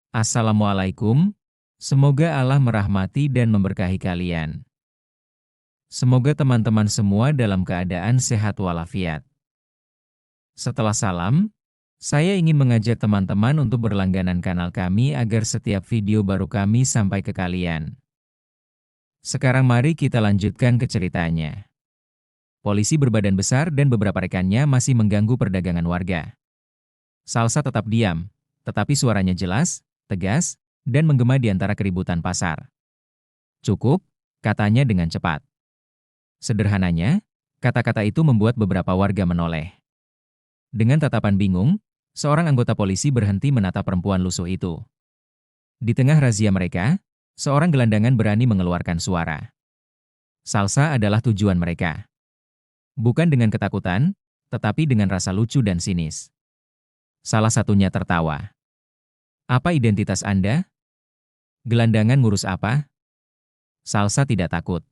Assalamualaikum, semoga Allah merahmati dan memberkahi kalian. Semoga teman-teman semua dalam keadaan sehat walafiat. Setelah salam, saya ingin mengajak teman-teman untuk berlangganan kanal kami agar setiap video baru kami sampai ke kalian. Sekarang mari kita lanjutkan ke ceritanya. Polisi berbadan besar dan beberapa rekannya masih mengganggu perdagangan warga. Salsa tetap diam, tetapi suaranya jelas, tegas, dan menggema di antara keributan pasar. "Cukup," katanya dengan cepat. Sederhananya, kata-kata itu membuat beberapa warga menoleh. Dengan tatapan bingung, seorang anggota polisi berhenti menatap perempuan lusuh itu. Di tengah razia mereka, seorang gelandangan berani mengeluarkan suara. Salsa adalah tujuan mereka. Bukan dengan ketakutan, tetapi dengan rasa lucu dan sinis. Salah satunya tertawa. "Apa identitas Anda? Gelandangan ngurus apa?" Salsa tidak takut.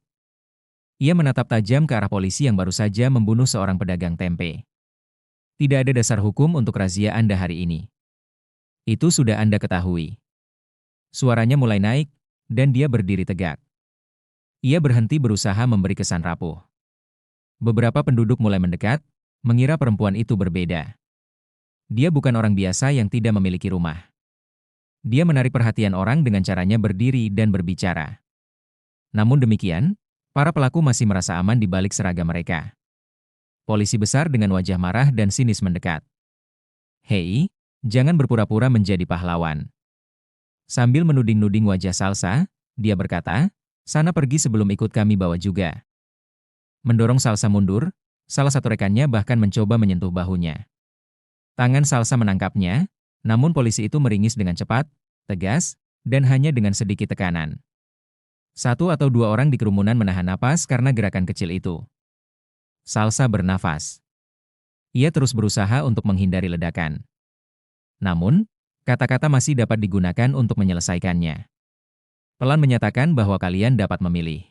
Ia menatap tajam ke arah polisi yang baru saja membunuh seorang pedagang tempe. "Tidak ada dasar hukum untuk razia Anda hari ini. Itu sudah Anda ketahui." Suaranya mulai naik, dan dia berdiri tegak. Ia berhenti berusaha memberi kesan rapuh. Beberapa penduduk mulai mendekat, mengira perempuan itu berbeda. Dia bukan orang biasa yang tidak memiliki rumah. Dia menarik perhatian orang dengan caranya berdiri dan berbicara. Namun demikian, para pelaku masih merasa aman di balik seragam mereka. Polisi besar dengan wajah marah dan sinis mendekat. "Hei, jangan berpura-pura menjadi pahlawan." Sambil menuding-nuding wajah Salsa, dia berkata, "Sana pergi sebelum ikut kami bawa juga." Mendorong Salsa mundur, salah satu rekannya bahkan mencoba menyentuh bahunya. Tangan Salsa menangkapnya, namun polisi itu meringis dengan cepat, tegas, dan hanya dengan sedikit tekanan. Satu atau dua orang di kerumunan menahan napas karena gerakan kecil itu. Salsa bernafas. Ia terus berusaha untuk menghindari ledakan. Namun, kata-kata masih dapat digunakan untuk menyelesaikannya. "Pelan menyatakan bahwa kalian dapat memilih.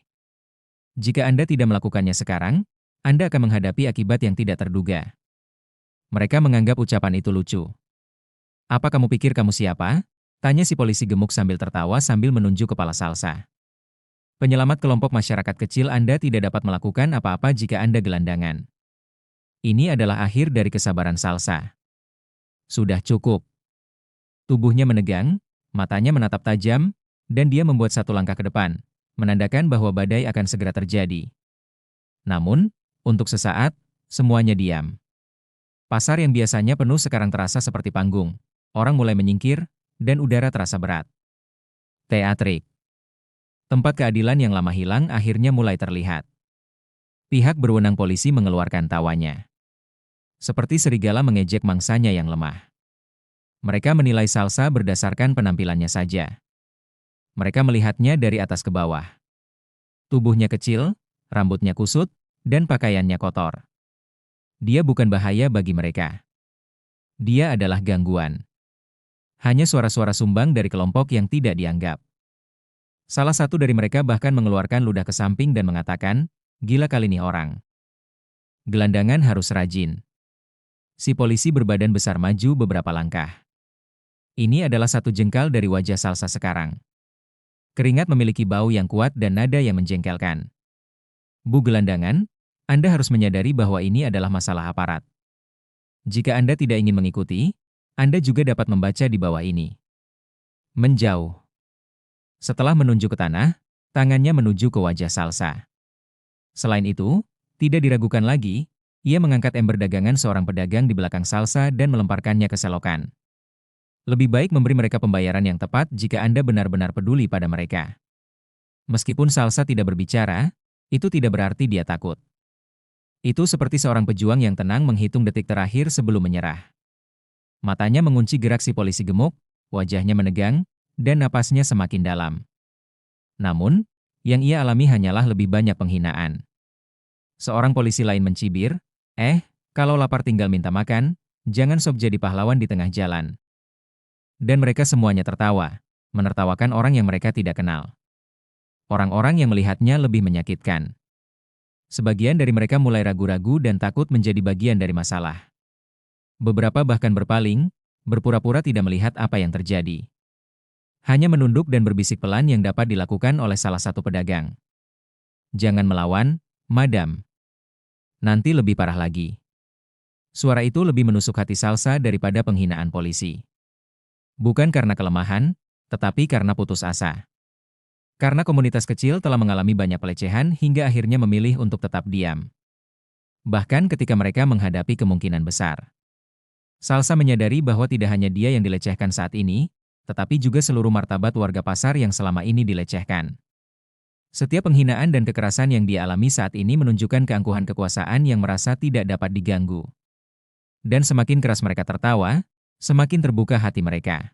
Jika Anda tidak melakukannya sekarang, Anda akan menghadapi akibat yang tidak terduga." Mereka menganggap ucapan itu lucu. "Apa kamu pikir kamu siapa?" tanya si polisi gemuk sambil tertawa sambil menunjuk kepala Salsa. "Penyelamat kelompok masyarakat kecil, Anda tidak dapat melakukan apa-apa jika Anda gelandangan." Ini adalah akhir dari kesabaran Salsa. Sudah cukup. Tubuhnya menegang, matanya menatap tajam, dan dia membuat satu langkah ke depan, menandakan bahwa badai akan segera terjadi. Namun, untuk sesaat, semuanya diam. Pasar yang biasanya penuh sekarang terasa seperti panggung. Orang mulai menyingkir, dan udara terasa berat. Teatrik. Tempat keadilan yang lama hilang akhirnya mulai terlihat. Pihak berwenang polisi mengeluarkan tawanya. Seperti serigala mengejek mangsanya yang lemah. Mereka menilai Salsa berdasarkan penampilannya saja. Mereka melihatnya dari atas ke bawah. Tubuhnya kecil, rambutnya kusut, dan pakaiannya kotor. Dia bukan bahaya bagi mereka. Dia adalah gangguan. Hanya suara-suara sumbang dari kelompok yang tidak dianggap. Salah satu dari mereka bahkan mengeluarkan ludah ke samping dan mengatakan, "Gila kali nih orang. Gelandangan harus rajin." Si polisi berbadan besar maju beberapa langkah. Ini adalah satu jengkal dari wajah Salsa sekarang. Keringat memiliki bau yang kuat dan nada yang menjengkelkan. "Bu Gelandangan, Anda harus menyadari bahwa ini adalah masalah aparat. Jika Anda tidak ingin mengikuti, Anda juga dapat membaca di bawah ini." Menjauh. Setelah menunjuk ke tanah, tangannya menuju ke wajah Salsa. Selain itu, tidak diragukan lagi, ia mengangkat ember dagangan seorang pedagang di belakang Salsa dan melemparkannya ke selokan. "Lebih baik memberi mereka pembayaran yang tepat jika Anda benar-benar peduli pada mereka." Meskipun Salsa tidak berbicara, itu tidak berarti dia takut. Itu seperti seorang pejuang yang tenang menghitung detik terakhir sebelum menyerah. Matanya mengunci gerak si polisi gemuk, wajahnya menegang, dan napasnya semakin dalam. Namun, yang ia alami hanyalah lebih banyak penghinaan. Seorang polisi lain mencibir, kalau lapar tinggal minta makan, jangan sok jadi pahlawan di tengah jalan." Dan mereka semuanya tertawa, menertawakan orang yang mereka tidak kenal. Orang-orang yang melihatnya lebih menyakitkan. Sebagian dari mereka mulai ragu-ragu dan takut menjadi bagian dari masalah. Beberapa bahkan berpaling, berpura-pura tidak melihat apa yang terjadi. Hanya menunduk dan berbisik pelan yang dapat dilakukan oleh salah satu pedagang. Jangan melawan, Madam. Nanti lebih parah lagi. Suara itu lebih menusuk hati Salsa daripada penghinaan polisi. Bukan karena kelemahan, tetapi karena putus asa. Karena komunitas kecil telah mengalami banyak pelecehan hingga akhirnya memilih untuk tetap diam. Bahkan ketika mereka menghadapi kemungkinan besar. Salsa menyadari bahwa tidak hanya dia yang dilecehkan saat ini, tetapi juga seluruh martabat warga pasar yang selama ini dilecehkan. Setiap penghinaan dan kekerasan yang dia alami saat ini menunjukkan keangkuhan kekuasaan yang merasa tidak dapat diganggu. Dan semakin keras mereka tertawa, semakin terbuka hati mereka.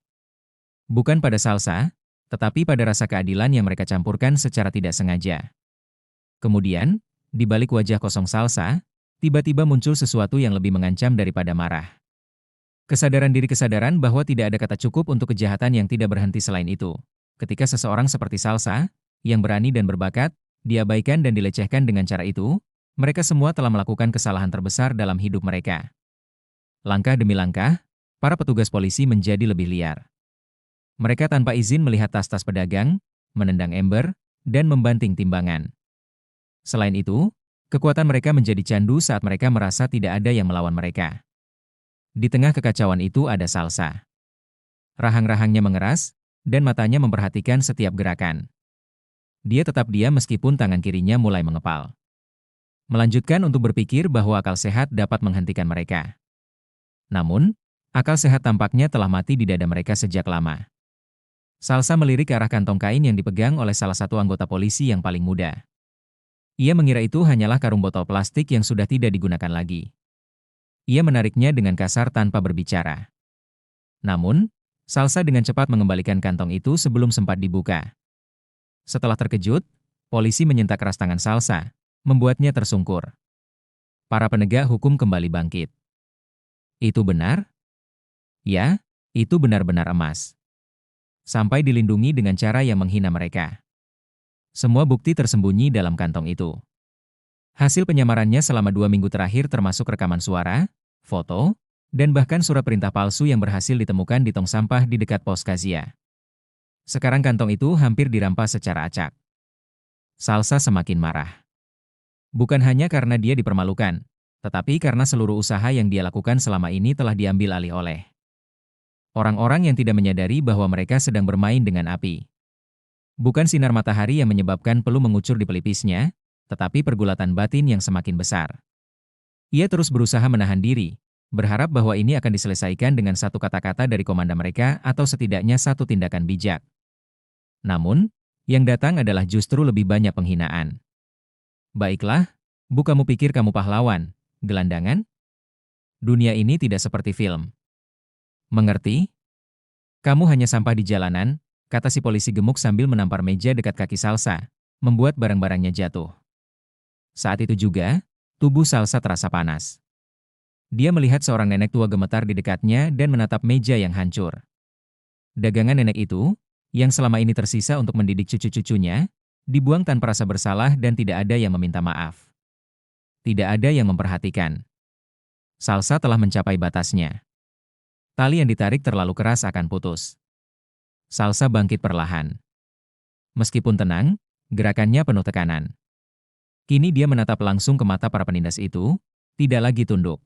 Bukan pada Salsa, tetapi pada rasa keadilan yang mereka campurkan secara tidak sengaja. Kemudian, di balik wajah kosong Salsa, tiba-tiba muncul sesuatu yang lebih mengancam daripada marah. Kesadaran bahwa tidak ada kata cukup untuk kejahatan yang tidak berhenti selain itu. Ketika seseorang seperti Salsa, yang berani dan berbakat, diabaikan dan dilecehkan dengan cara itu, mereka semua telah melakukan kesalahan terbesar dalam hidup mereka. Langkah demi langkah, para petugas polisi menjadi lebih liar. Mereka tanpa izin melihat tas-tas pedagang, menendang ember, dan membanting timbangan. Selain itu, kekuatan mereka menjadi candu saat mereka merasa tidak ada yang melawan mereka. Di tengah kekacauan itu ada Salsa. Rahang-rahangnya mengeras, dan matanya memperhatikan setiap gerakan. Dia tetap diam meskipun tangan kirinya mulai mengepal. Melanjutkan untuk berpikir bahwa akal sehat dapat menghentikan mereka. Namun, akal sehat tampaknya telah mati di dada mereka sejak lama. Salsa melirik ke arah kantong kain yang dipegang oleh salah satu anggota polisi yang paling muda. Ia mengira itu hanyalah karung botol plastik yang sudah tidak digunakan lagi. Ia menariknya dengan kasar tanpa berbicara. Namun, Salsa dengan cepat mengembalikan kantong itu sebelum sempat dibuka. Setelah terkejut, polisi menyentak keras tangan Salsa, membuatnya tersungkur. Para penegak hukum kembali bangkit. Itu benar? Ya, itu benar-benar emas. Sampai dilindungi dengan cara yang menghina mereka. Semua bukti tersembunyi dalam kantong itu. Hasil penyamarannya selama 2 minggu terakhir termasuk rekaman suara, foto, dan bahkan surat perintah palsu yang berhasil ditemukan di tong sampah di dekat pos Kazia. Sekarang kantong itu hampir dirampas secara acak. Salsa semakin marah. Bukan hanya karena dia dipermalukan, tetapi karena seluruh usaha yang dia lakukan selama ini telah diambil alih oleh orang-orang yang tidak menyadari bahwa mereka sedang bermain dengan api. Bukan sinar matahari yang menyebabkan peluh mengucur di pelipisnya, tetapi pergulatan batin yang semakin besar. Ia terus berusaha menahan diri, berharap bahwa ini akan diselesaikan dengan satu kata-kata dari komandan mereka atau setidaknya satu tindakan bijak. Namun, yang datang adalah justru lebih banyak penghinaan. Baiklah, kamu pikir kamu pahlawan, gelandangan? Dunia ini tidak seperti film. Mengerti? Kamu hanya sampah di jalanan, kata si polisi gemuk sambil menampar meja dekat kaki Salsa, membuat barang-barangnya jatuh. Saat itu juga, tubuh Salsa terasa panas. Dia melihat seorang nenek tua gemetar di dekatnya dan menatap meja yang hancur. Dagangan nenek itu, yang selama ini tersisa untuk mendidik cucu-cucunya, dibuang tanpa rasa bersalah dan tidak ada yang meminta maaf. Tidak ada yang memperhatikan. Salsa telah mencapai batasnya. Tali yang ditarik terlalu keras akan putus. Salsa bangkit perlahan. Meskipun tenang, gerakannya penuh tekanan. Kini dia menatap langsung ke mata para penindas itu, tidak lagi tunduk.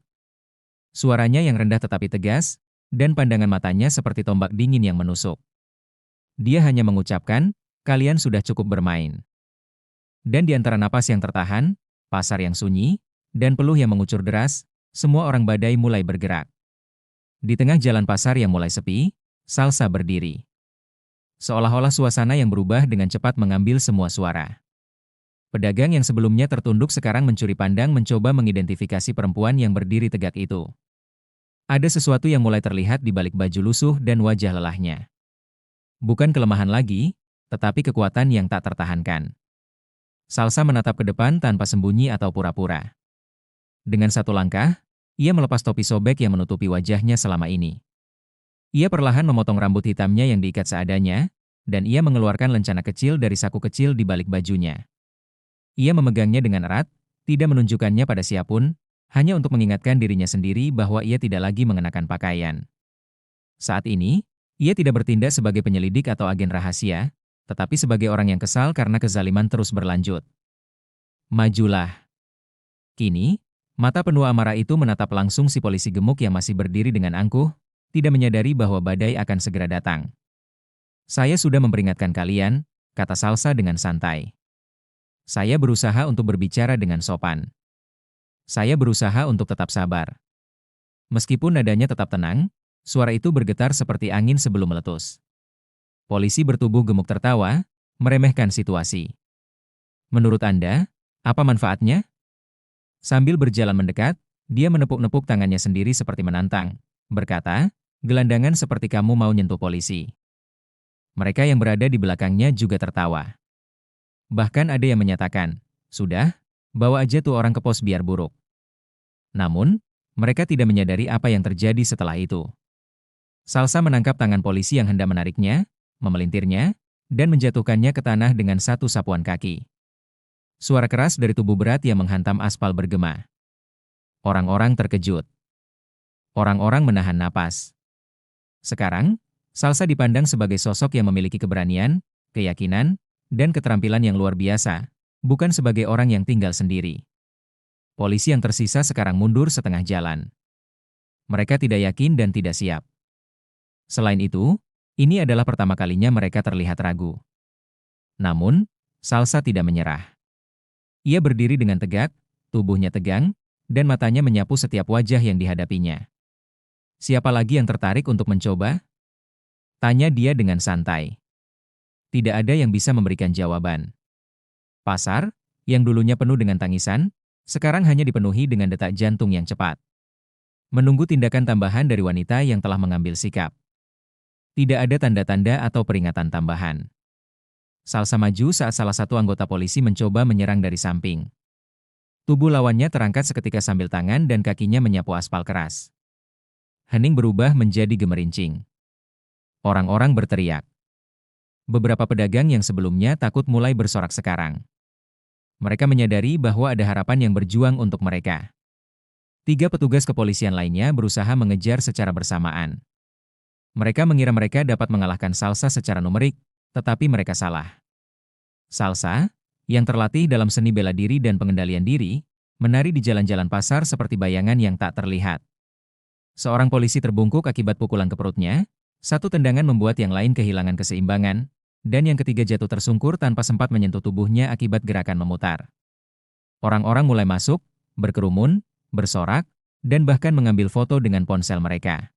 Suaranya yang rendah tetapi tegas, dan pandangan matanya seperti tombak dingin yang menusuk. Dia hanya mengucapkan, kalian sudah cukup bermain. Dan di antara napas yang tertahan, pasar yang sunyi, dan peluh yang mengucur deras, semua orang badai mulai bergerak. Di tengah jalan pasar yang mulai sepi, Salsa berdiri. Seolah-olah suasana yang berubah dengan cepat mengambil semua suara. Pedagang yang sebelumnya tertunduk sekarang mencuri pandang mencoba mengidentifikasi perempuan yang berdiri tegak itu. Ada sesuatu yang mulai terlihat di balik baju lusuh dan wajah lelahnya. Bukan kelemahan lagi, tetapi kekuatan yang tak tertahankan. Salsa menatap ke depan tanpa sembunyi atau pura-pura. Dengan satu langkah, ia melepas topi sobek yang menutupi wajahnya selama ini. Ia perlahan memotong rambut hitamnya yang diikat seadanya, dan ia mengeluarkan lencana kecil dari saku kecil di balik bajunya. Ia memegangnya dengan erat, tidak menunjukkannya pada siapapun, hanya untuk mengingatkan dirinya sendiri bahwa ia tidak lagi mengenakan pakaian. Saat ini, Ia tidak bertindak sebagai penyelidik atau agen rahasia, tetapi sebagai orang yang kesal karena kezaliman terus berlanjut. Majulah. Kini, mata penuh amarah itu menatap langsung si polisi gemuk yang masih berdiri dengan angkuh, tidak menyadari bahwa badai akan segera datang. Saya sudah memperingatkan kalian, kata Salsa dengan santai. Saya berusaha untuk berbicara dengan sopan. Saya berusaha untuk tetap sabar. Meskipun nadanya tetap tenang, suara itu bergetar seperti angin sebelum meletus. Polisi bertubuh gemuk tertawa, meremehkan situasi. Menurut Anda, apa manfaatnya? Sambil berjalan mendekat, dia menepuk-nepuk tangannya sendiri seperti menantang, berkata, gelandangan seperti kamu mau nyentuh polisi. Mereka yang berada di belakangnya juga tertawa. Bahkan ada yang menyatakan, sudah, bawa aja tuh orang ke pos biar buruk. Namun, mereka tidak menyadari apa yang terjadi setelah itu. Salsa menangkap tangan polisi yang hendak menariknya, memelintirnya, dan menjatuhkannya ke tanah dengan satu sapuan kaki. Suara keras dari tubuh berat yang menghantam aspal bergema. Orang-orang terkejut. Orang-orang menahan napas. Sekarang, Salsa dipandang sebagai sosok yang memiliki keberanian, keyakinan, dan keterampilan yang luar biasa, bukan sebagai orang yang tinggal sendiri. Polisi yang tersisa sekarang mundur setengah jalan. Mereka tidak yakin dan tidak siap. Selain itu, ini adalah pertama kalinya mereka terlihat ragu. Namun, Salsa tidak menyerah. Ia berdiri dengan tegak, tubuhnya tegang, dan matanya menyapu setiap wajah yang dihadapinya. Siapa lagi yang tertarik untuk mencoba? Tanya dia dengan santai. Tidak ada yang bisa memberikan jawaban. Pasar, yang dulunya penuh dengan tangisan, sekarang hanya dipenuhi dengan detak jantung yang cepat. Menunggu tindakan tambahan dari wanita yang telah mengambil sikap. Tidak ada tanda-tanda atau peringatan tambahan. Salsa maju saat salah satu anggota polisi mencoba menyerang dari samping. Tubuh lawannya terangkat seketika sambil tangan dan kakinya menyapu aspal keras. Hening berubah menjadi gemerincing. Orang-orang berteriak. Beberapa pedagang yang sebelumnya takut mulai bersorak sekarang. Mereka menyadari bahwa ada harapan yang berjuang untuk mereka. 3 petugas kepolisian lainnya berusaha mengejar secara bersamaan. Mereka mengira mereka dapat mengalahkan Salsa secara numerik, tetapi mereka salah. Salsa, yang terlatih dalam seni bela diri dan pengendalian diri, menari di jalan-jalan pasar seperti bayangan yang tak terlihat. Seorang polisi terbungkuk akibat pukulan ke perutnya, satu tendangan membuat yang lain kehilangan keseimbangan, dan yang ketiga jatuh tersungkur tanpa sempat menyentuh tubuhnya akibat gerakan memutar. Orang-orang mulai masuk, berkerumun, bersorak, dan bahkan mengambil foto dengan ponsel mereka.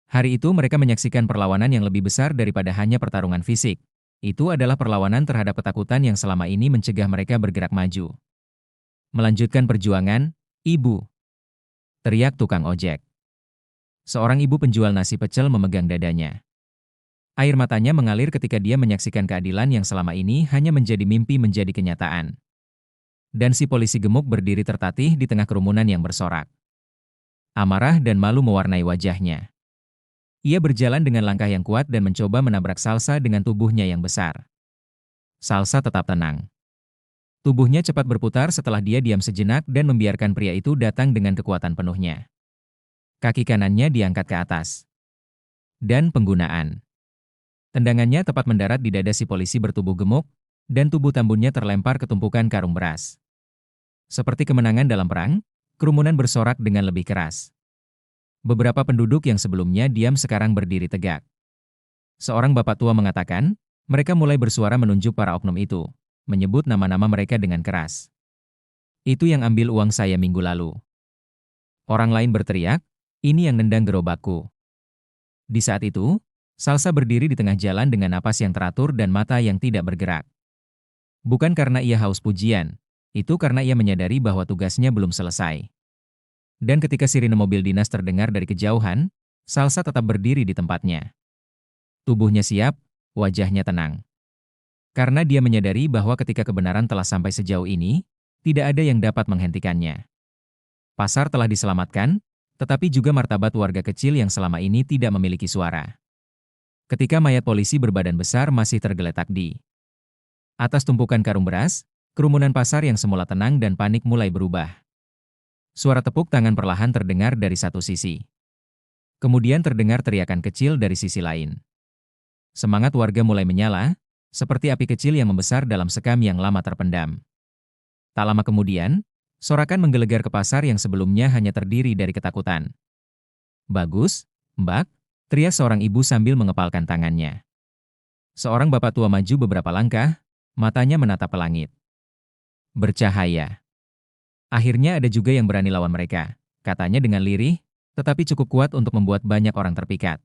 Hari itu mereka menyaksikan perlawanan yang lebih besar daripada hanya pertarungan fisik. Itu adalah perlawanan terhadap ketakutan yang selama ini mencegah mereka bergerak maju. Melanjutkan perjuangan, Ibu. Teriak tukang ojek. Seorang ibu penjual nasi pecel memegang dadanya. Air matanya mengalir ketika dia menyaksikan keadilan yang selama ini hanya menjadi mimpi menjadi kenyataan. Dan si polisi gemuk berdiri tertatih di tengah kerumunan yang bersorak. Amarah dan malu mewarnai wajahnya. Ia berjalan dengan langkah yang kuat dan mencoba menabrak Salsa dengan tubuhnya yang besar. Salsa tetap tenang. Tubuhnya cepat berputar setelah dia diam sejenak dan membiarkan pria itu datang dengan kekuatan penuhnya. Kaki kanannya diangkat ke atas. Dan penggunaan. Tendangannya tepat mendarat di dada si polisi bertubuh gemuk, dan tubuh tambunnya terlempar ke tumpukan karung beras. Seperti kemenangan dalam perang, kerumunan bersorak dengan lebih keras. Beberapa penduduk yang sebelumnya diam sekarang berdiri tegak. Seorang bapak tua mengatakan, mereka mulai bersuara menunjuk para oknum itu, menyebut nama-nama mereka dengan keras. Itu yang ambil uang saya minggu lalu. Orang lain berteriak, ini yang nendang gerobakku. Di saat itu, Salsa berdiri di tengah jalan dengan napas yang teratur dan mata yang tidak bergerak. Bukan karena ia haus pujian, itu karena ia menyadari bahwa tugasnya belum selesai. Dan ketika sirine mobil dinas terdengar dari kejauhan, Salsa tetap berdiri di tempatnya. Tubuhnya siap, wajahnya tenang. Karena dia menyadari bahwa ketika kebenaran telah sampai sejauh ini, tidak ada yang dapat menghentikannya. Pasar telah diselamatkan, tetapi juga martabat warga kecil yang selama ini tidak memiliki suara. Ketika mayat polisi berbadan besar masih tergeletak di atas tumpukan karung beras, kerumunan pasar yang semula tenang dan panik mulai berubah. Suara tepuk tangan perlahan terdengar dari satu sisi. Kemudian terdengar teriakan kecil dari sisi lain. Semangat warga mulai menyala, seperti api kecil yang membesar dalam sekam yang lama terpendam. Tak lama kemudian, sorakan menggelegar ke pasar yang sebelumnya hanya terdiri dari ketakutan. "Bagus, Mbak," teriak seorang ibu sambil mengepalkan tangannya. Seorang bapak tua maju beberapa langkah, matanya menatap ke langit. Bercahaya. Akhirnya ada juga yang berani lawan mereka, katanya dengan lirih, tetapi cukup kuat untuk membuat banyak orang terpikat.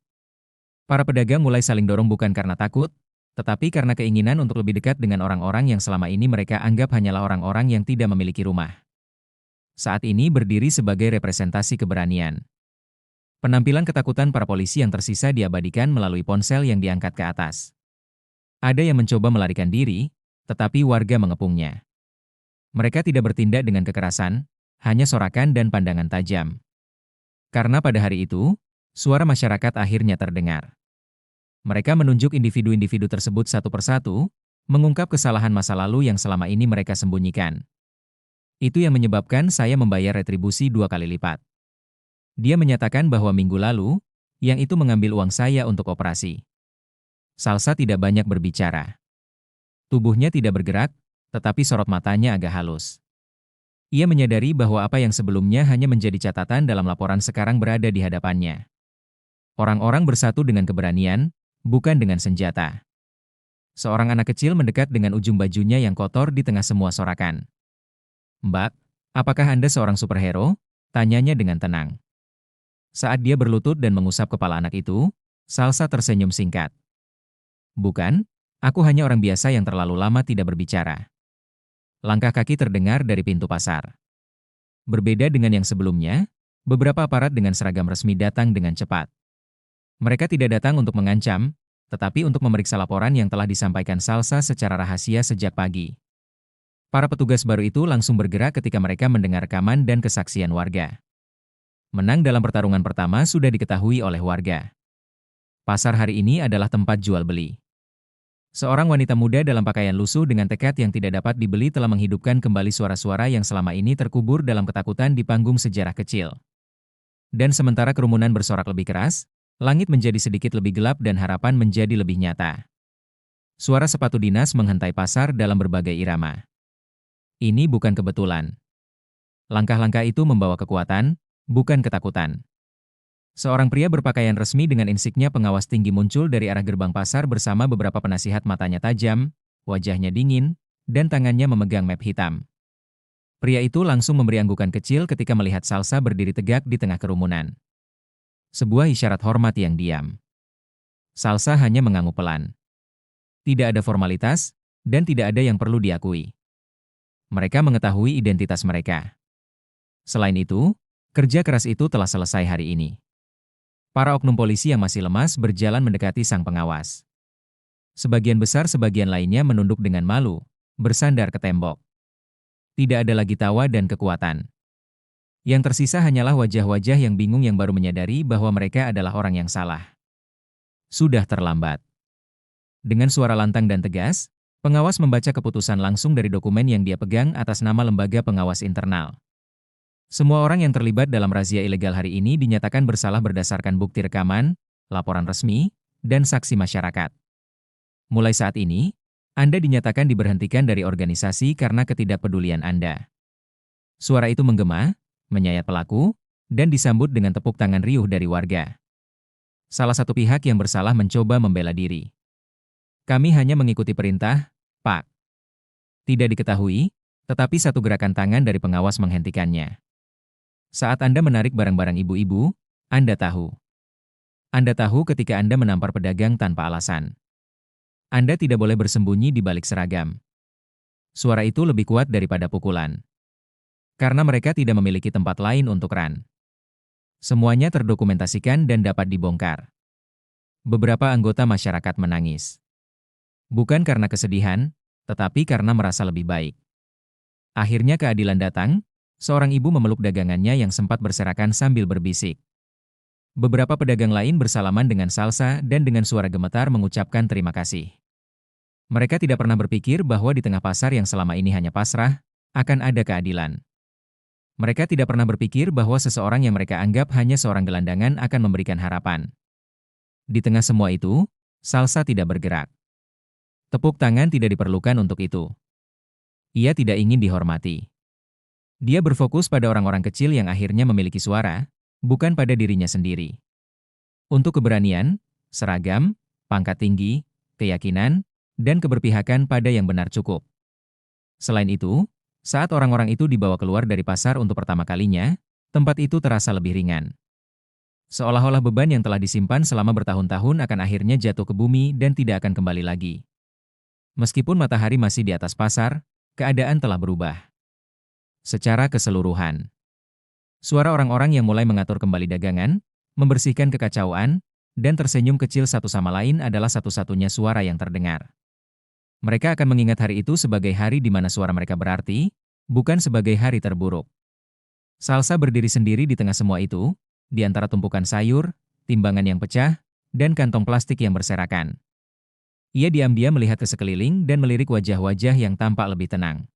Para pedagang mulai saling dorong bukan karena takut, tetapi karena keinginan untuk lebih dekat dengan orang-orang yang selama ini mereka anggap hanyalah orang-orang yang tidak memiliki rumah. Saat ini berdiri sebagai representasi keberanian. Penampilan ketakutan para polisi yang tersisa diabadikan melalui ponsel yang diangkat ke atas. Ada yang mencoba melarikan diri, tetapi warga mengepungnya. Mereka tidak bertindak dengan kekerasan, hanya sorakan dan pandangan tajam. Karena pada hari itu, suara masyarakat akhirnya terdengar. Mereka menunjuk individu-individu tersebut satu persatu, mengungkap kesalahan masa lalu yang selama ini mereka sembunyikan. Itu yang menyebabkan saya membayar retribusi 2 kali lipat. Dia menyatakan bahwa minggu lalu, yang itu mengambil uang saya untuk operasi. Salsa tidak banyak berbicara. Tubuhnya tidak bergerak, tetapi sorot matanya agak halus. Ia menyadari bahwa apa yang sebelumnya hanya menjadi catatan dalam laporan sekarang berada di hadapannya. Orang-orang bersatu dengan keberanian, bukan dengan senjata. Seorang anak kecil mendekat dengan ujung bajunya yang kotor di tengah semua sorakan. "Mbak, apakah Anda seorang superhero?" tanyanya dengan tenang. Saat dia berlutut dan mengusap kepala anak itu, Salsa tersenyum singkat. "Bukan, aku hanya orang biasa yang terlalu lama tidak berbicara." Langkah kaki terdengar dari pintu pasar. Berbeda dengan yang sebelumnya, beberapa aparat dengan seragam resmi datang dengan cepat. Mereka tidak datang untuk mengancam, tetapi untuk memeriksa laporan yang telah disampaikan Salsa secara rahasia sejak pagi. Para petugas baru itu langsung bergerak ketika mereka mendengar rekaman dan kesaksian warga. Menang dalam pertarungan pertama sudah diketahui oleh warga. Pasar hari ini adalah tempat jual beli. Seorang wanita muda dalam pakaian lusuh dengan tekad yang tidak dapat dibeli telah menghidupkan kembali suara-suara yang selama ini terkubur dalam ketakutan di panggung sejarah kecil. Dan sementara kerumunan bersorak lebih keras, langit menjadi sedikit lebih gelap dan harapan menjadi lebih nyata. Suara sepatu dinas menghentai pasar dalam berbagai irama. Ini bukan kebetulan. Langkah-langkah itu membawa kekuatan, bukan ketakutan. Seorang pria berpakaian resmi dengan insignia pengawas tinggi muncul dari arah gerbang pasar bersama beberapa penasihat matanya tajam, wajahnya dingin, dan tangannya memegang map hitam. Pria itu langsung memberi anggukan kecil ketika melihat Salsa berdiri tegak di tengah kerumunan. Sebuah isyarat hormat yang diam. Salsa hanya mengangguk pelan. Tidak ada formalitas, dan tidak ada yang perlu diakui. Mereka mengetahui identitas mereka. Selain itu, kerja keras itu telah selesai hari ini. Para oknum polisi yang masih lemas berjalan mendekati sang pengawas. Sebagian besar sebagian lainnya menunduk dengan malu, bersandar ke tembok. Tidak ada lagi tawa dan kekuatan. Yang tersisa hanyalah wajah-wajah yang bingung yang baru menyadari bahwa mereka adalah orang yang salah. Sudah terlambat. Dengan suara lantang dan tegas, pengawas membaca keputusan langsung dari dokumen yang dia pegang atas nama Lembaga Pengawas Internal. Semua orang yang terlibat dalam razia ilegal hari ini dinyatakan bersalah berdasarkan bukti rekaman, laporan resmi, dan saksi masyarakat. Mulai saat ini, Anda dinyatakan diberhentikan dari organisasi karena ketidakpedulian Anda. Suara itu menggema, menyayat pelaku, dan disambut dengan tepuk tangan riuh dari warga. Salah satu pihak yang bersalah mencoba membela diri. "Kami hanya mengikuti perintah, Pak." Tidak diketahui, tetapi satu gerakan tangan dari pengawas menghentikannya. Saat Anda menarik barang-barang ibu-ibu, Anda tahu. Anda tahu ketika Anda menampar pedagang tanpa alasan. Anda tidak boleh bersembunyi di balik seragam. Suara itu lebih kuat daripada pukulan. Karena mereka tidak memiliki tempat lain untuk ran. Semuanya terdokumentasikan dan dapat dibongkar. Beberapa anggota masyarakat menangis. Bukan karena kesedihan, tetapi karena merasa lebih baik. Akhirnya keadilan datang. Seorang ibu memeluk dagangannya yang sempat berserakan sambil berbisik. Beberapa pedagang lain bersalaman dengan Salsa dan dengan suara gemetar mengucapkan terima kasih. Mereka tidak pernah berpikir bahwa di tengah pasar yang selama ini hanya pasrah, akan ada keadilan. Mereka tidak pernah berpikir bahwa seseorang yang mereka anggap hanya seorang gelandangan akan memberikan harapan. Di tengah semua itu, Salsa tidak bergerak. Tepuk tangan tidak diperlukan untuk itu. Ia tidak ingin dihormati. Dia berfokus pada orang-orang kecil yang akhirnya memiliki suara, bukan pada dirinya sendiri. Untuk keberanian, seragam, pangkat tinggi, keyakinan, dan keberpihakan pada yang benar cukup. Selain itu, saat orang-orang itu dibawa keluar dari pasar untuk pertama kalinya, tempat itu terasa lebih ringan. Seolah-olah beban yang telah disimpan selama bertahun-tahun akan akhirnya jatuh ke bumi dan tidak akan kembali lagi. Meskipun matahari masih di atas pasar, keadaan telah berubah. Secara keseluruhan, suara orang-orang yang mulai mengatur kembali dagangan, membersihkan kekacauan, dan tersenyum kecil satu sama lain adalah satu-satunya suara yang terdengar. Mereka akan mengingat hari itu sebagai hari di mana suara mereka berarti, bukan sebagai hari terburuk. Salsa berdiri sendiri di tengah semua itu, di antara tumpukan sayur, timbangan yang pecah, dan kantong plastik yang berserakan. Ia diam-diam melihat ke sekeliling dan melirik wajah-wajah yang tampak lebih tenang.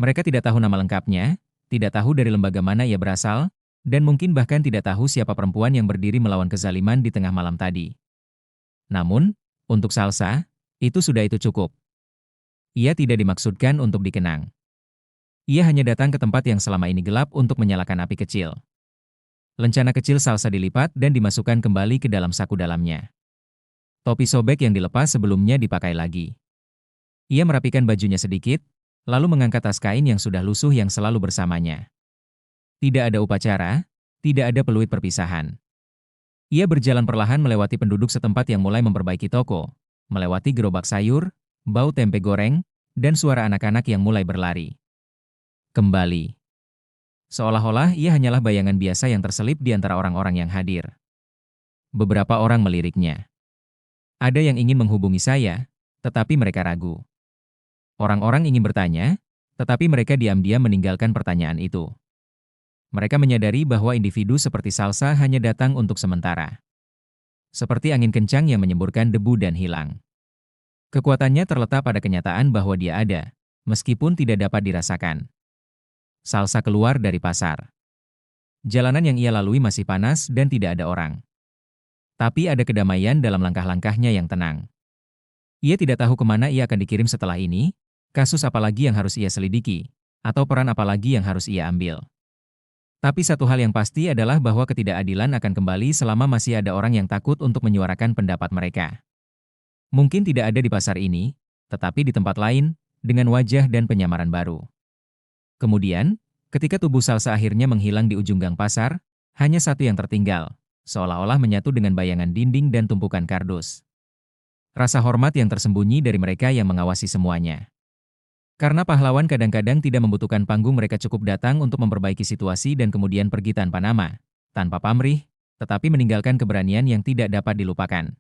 Mereka tidak tahu nama lengkapnya, tidak tahu dari lembaga mana ia berasal, dan mungkin bahkan tidak tahu siapa perempuan yang berdiri melawan kezaliman di tengah malam tadi. Namun, untuk Salsa, itu cukup. Ia tidak dimaksudkan untuk dikenang. Ia hanya datang ke tempat yang selama ini gelap untuk menyalakan api kecil. Lencana kecil Salsa dilipat dan dimasukkan kembali ke dalam saku dalamnya. Topi sobek yang dilepas sebelumnya dipakai lagi. Ia merapikan bajunya sedikit, lalu mengangkat tas kain yang sudah lusuh yang selalu bersamanya. Tidak ada upacara, tidak ada peluit perpisahan. Ia berjalan perlahan melewati penduduk setempat yang mulai memperbaiki toko, melewati gerobak sayur, bau tempe goreng, dan suara anak-anak yang mulai berlari. Kembali. Seolah-olah ia hanyalah bayangan biasa yang terselip di antara orang-orang yang hadir. Beberapa orang meliriknya. Ada yang ingin menghubungi saya, tetapi mereka ragu. Orang-orang ingin bertanya, tetapi mereka diam-diam meninggalkan pertanyaan itu. Mereka menyadari bahwa individu seperti Salsa hanya datang untuk sementara. Seperti angin kencang yang menyemburkan debu dan hilang. Kekuatannya terletak pada kenyataan bahwa dia ada, meskipun tidak dapat dirasakan. Salsa keluar dari pasar. Jalanan yang ia lalui masih panas dan tidak ada orang. Tapi ada kedamaian dalam langkah-langkahnya yang tenang. Ia tidak tahu kemana ia akan dikirim setelah ini, kasus apa lagi yang harus ia selidiki, atau peran apa lagi yang harus ia ambil. Tapi satu hal yang pasti adalah bahwa ketidakadilan akan kembali selama masih ada orang yang takut untuk menyuarakan pendapat mereka. Mungkin tidak ada di pasar ini, tetapi di tempat lain, dengan wajah dan penyamaran baru. Kemudian, ketika tubuh Salsa akhirnya menghilang di ujung gang pasar, hanya satu yang tertinggal, seolah-olah menyatu dengan bayangan dinding dan tumpukan kardus. Rasa hormat yang tersembunyi dari mereka yang mengawasi semuanya. Karena pahlawan kadang-kadang tidak membutuhkan panggung, mereka cukup datang untuk memperbaiki situasi dan kemudian pergi tanpa nama, tanpa pamrih, tetapi meninggalkan keberanian yang tidak dapat dilupakan.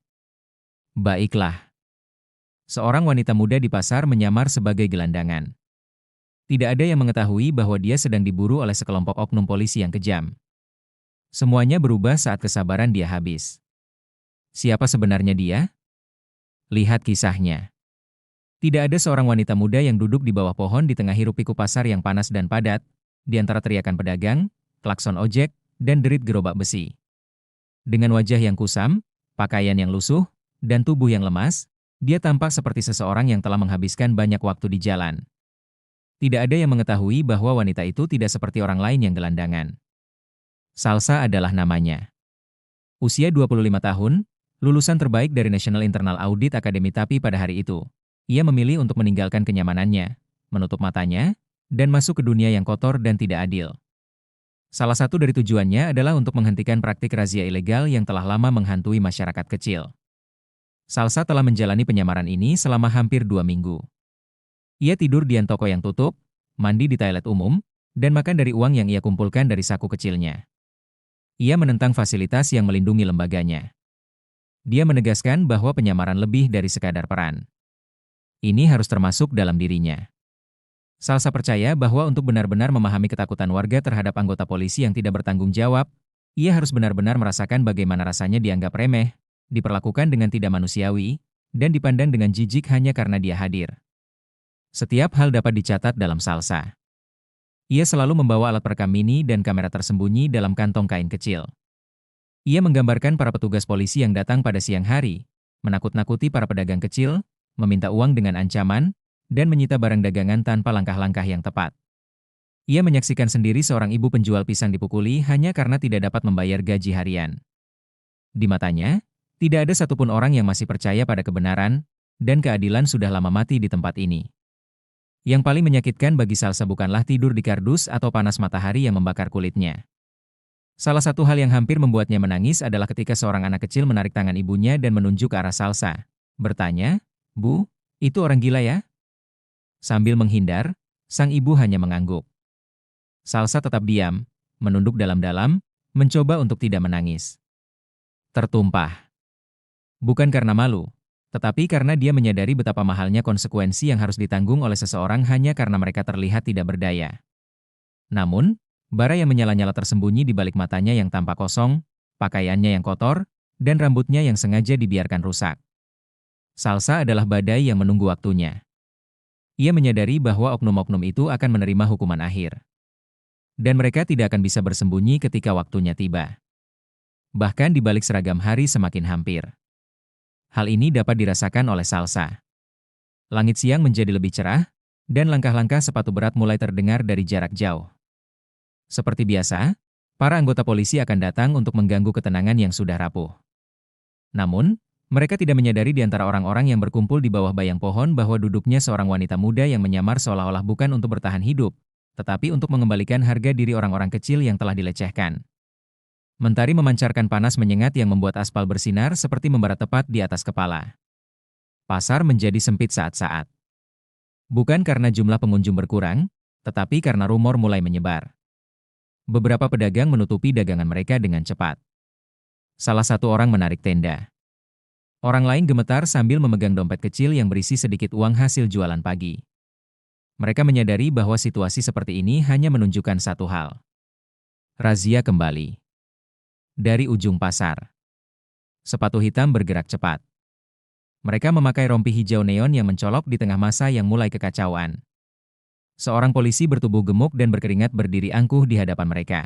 Baiklah. Seorang wanita muda di pasar menyamar sebagai gelandangan. Tidak ada yang mengetahui bahwa dia sedang diburu oleh sekelompok oknum polisi yang kejam. Semuanya berubah saat kesabaran dia habis. Siapa sebenarnya dia? Lihat kisahnya. Tidak ada seorang wanita muda yang duduk di bawah pohon di tengah hiruk-pikuk pasar yang panas dan padat, di antara teriakan pedagang, klakson ojek, dan derit gerobak besi. Dengan wajah yang kusam, pakaian yang lusuh, dan tubuh yang lemas, dia tampak seperti seseorang yang telah menghabiskan banyak waktu di jalan. Tidak ada yang mengetahui bahwa wanita itu tidak seperti orang lain yang gelandangan. Salsa adalah namanya. Usia 25 tahun, lulusan terbaik dari National Internal Audit Academy, tapi pada hari itu, ia memilih untuk meninggalkan kenyamanannya, menutup matanya, dan masuk ke dunia yang kotor dan tidak adil. Salah satu dari tujuannya adalah untuk menghentikan praktik razia ilegal yang telah lama menghantui masyarakat kecil. Salsa telah menjalani penyamaran ini selama hampir 2 minggu. Ia tidur di toko yang tutup, mandi di toilet umum, dan makan dari uang yang ia kumpulkan dari saku kecilnya. Ia menentang fasilitas yang melindungi lembaganya. Dia menegaskan bahwa penyamaran lebih dari sekadar peran. Ini harus termasuk dalam dirinya. Salsa percaya bahwa untuk benar-benar memahami ketakutan warga terhadap anggota polisi yang tidak bertanggung jawab, ia harus benar-benar merasakan bagaimana rasanya dianggap remeh, diperlakukan dengan tidak manusiawi, dan dipandang dengan jijik hanya karena dia hadir. Setiap hal dapat dicatat dalam Salsa. Ia selalu membawa alat perekam mini dan kamera tersembunyi dalam kantong kain kecil. Ia menggambarkan para petugas polisi yang datang pada siang hari, menakut-nakuti para pedagang kecil, meminta uang dengan ancaman, dan menyita barang dagangan tanpa langkah-langkah yang tepat. Ia menyaksikan sendiri seorang ibu penjual pisang dipukuli hanya karena tidak dapat membayar gaji harian. Di matanya, tidak ada satupun orang yang masih percaya pada kebenaran, dan keadilan sudah lama mati di tempat ini. Yang paling menyakitkan bagi Salsa bukanlah tidur di kardus atau panas matahari yang membakar kulitnya. Salah satu hal yang hampir membuatnya menangis adalah ketika seorang anak kecil menarik tangan ibunya dan menunjuk ke arah Salsa, bertanya, "Bu, itu orang gila ya?" Sambil menghindar, sang ibu hanya mengangguk. Salsa tetap diam, menunduk dalam-dalam, mencoba untuk tidak menangis. Tertumpah. Bukan karena malu, tetapi karena dia menyadari betapa mahalnya konsekuensi yang harus ditanggung oleh seseorang hanya karena mereka terlihat tidak berdaya. Namun, bara yang menyala-nyala tersembunyi di balik matanya yang tampak kosong, pakaiannya yang kotor, dan rambutnya yang sengaja dibiarkan rusak. Salsa adalah badai yang menunggu waktunya. Ia menyadari bahwa oknum-oknum itu akan menerima hukuman akhir. Dan mereka tidak akan bisa bersembunyi ketika waktunya tiba. Bahkan di balik seragam hari semakin hampir. Hal ini dapat dirasakan oleh Salsa. Langit siang menjadi lebih cerah, dan langkah-langkah sepatu berat mulai terdengar dari jarak jauh. Seperti biasa, para anggota polisi akan datang untuk mengganggu ketenangan yang sudah rapuh. Namun, mereka tidak menyadari di antara orang-orang yang berkumpul di bawah bayang pohon bahwa duduknya seorang wanita muda yang menyamar seolah-olah bukan untuk bertahan hidup, tetapi untuk mengembalikan harga diri orang-orang kecil yang telah dilecehkan. Mentari memancarkan panas menyengat yang membuat aspal bersinar seperti membara tepat di atas kepala. Pasar menjadi sempit saat-saat. Bukan karena jumlah pengunjung berkurang, tetapi karena rumor mulai menyebar. Beberapa pedagang menutupi dagangan mereka dengan cepat. Salah satu orang menarik tenda. Orang lain gemetar sambil memegang dompet kecil yang berisi sedikit uang hasil jualan pagi. Mereka menyadari bahwa situasi seperti ini hanya menunjukkan satu hal. Razia kembali. Dari ujung pasar. Sepatu hitam bergerak cepat. Mereka memakai rompi hijau neon yang mencolok di tengah masa yang mulai kekacauan. Seorang polisi bertubuh gemuk dan berkeringat berdiri angkuh di hadapan mereka.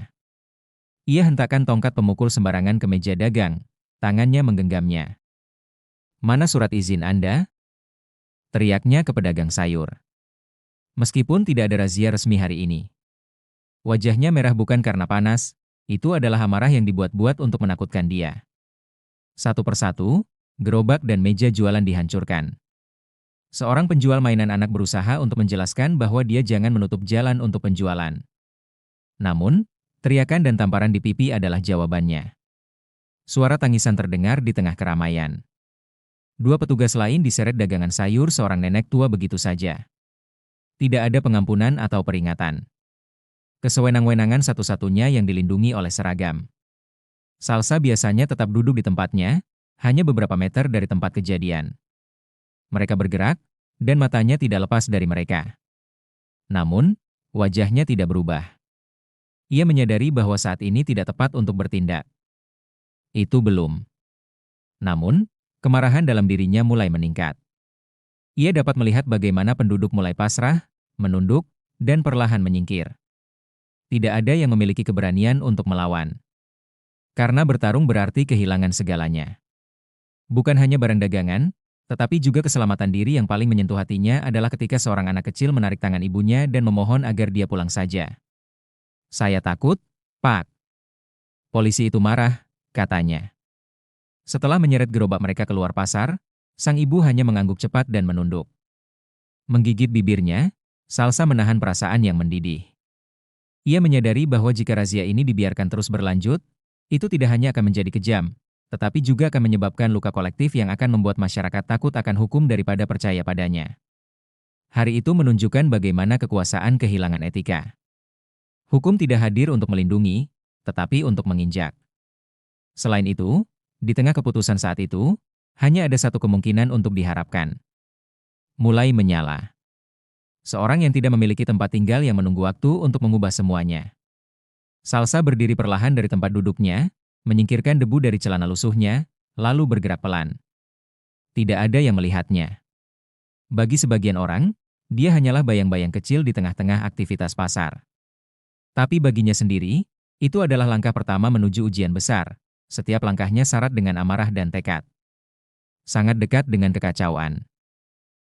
Ia hentakkan tongkat pemukul sembarangan ke meja dagang, tangannya menggenggamnya. "Mana surat izin Anda?" teriaknya ke pedagang sayur. Meskipun tidak ada razia resmi hari ini. Wajahnya merah bukan karena panas, itu adalah amarah yang dibuat-buat untuk menakutkan dia. Satu persatu, gerobak dan meja jualan dihancurkan. Seorang penjual mainan anak berusaha untuk menjelaskan bahwa dia jangan menutup jalan untuk penjualan. Namun, teriakan dan tamparan di pipi adalah jawabannya. Suara tangisan terdengar di tengah keramaian. Dua petugas lain diseret dagangan sayur seorang nenek tua begitu saja. Tidak ada pengampunan atau peringatan. Kesewenang-wenangan satu-satunya yang dilindungi oleh seragam. Salsa biasanya tetap duduk di tempatnya, hanya beberapa meter dari tempat kejadian. Mereka bergerak, dan matanya tidak lepas dari mereka. Namun, wajahnya tidak berubah. Ia menyadari bahwa saat ini tidak tepat untuk bertindak. Itu belum. Namun, kemarahan dalam dirinya mulai meningkat. Ia dapat melihat bagaimana penduduk mulai pasrah, menunduk, dan perlahan menyingkir. Tidak ada yang memiliki keberanian untuk melawan. Karena bertarung berarti kehilangan segalanya. Bukan hanya barang dagangan, tetapi juga keselamatan diri yang paling menyentuh hatinya adalah ketika seorang anak kecil menarik tangan ibunya dan memohon agar dia pulang saja. "Saya takut, Pak." Polisi itu marah, katanya. Setelah menyeret gerobak mereka keluar pasar, sang ibu hanya mengangguk cepat dan menunduk. Menggigit bibirnya, Salsa menahan perasaan yang mendidih. Ia menyadari bahwa jika razia ini dibiarkan terus berlanjut, itu tidak hanya akan menjadi kejam, tetapi juga akan menyebabkan luka kolektif yang akan membuat masyarakat takut akan hukum daripada percaya padanya. Hari itu menunjukkan bagaimana kekuasaan kehilangan etika. Hukum tidak hadir untuk melindungi, tetapi untuk menginjak. Selain itu, di tengah keputusan saat itu, hanya ada satu kemungkinan untuk diharapkan. Mulai menyala. Seorang yang tidak memiliki tempat tinggal yang menunggu waktu untuk mengubah semuanya. Salsa berdiri perlahan dari tempat duduknya, menyingkirkan debu dari celana lusuhnya, lalu bergerak pelan. Tidak ada yang melihatnya. Bagi sebagian orang, dia hanyalah bayang-bayang kecil di tengah-tengah aktivitas pasar. Tapi baginya sendiri, itu adalah langkah pertama menuju ujian besar. Setiap langkahnya syarat dengan amarah dan tekad. Sangat dekat dengan kekacauan.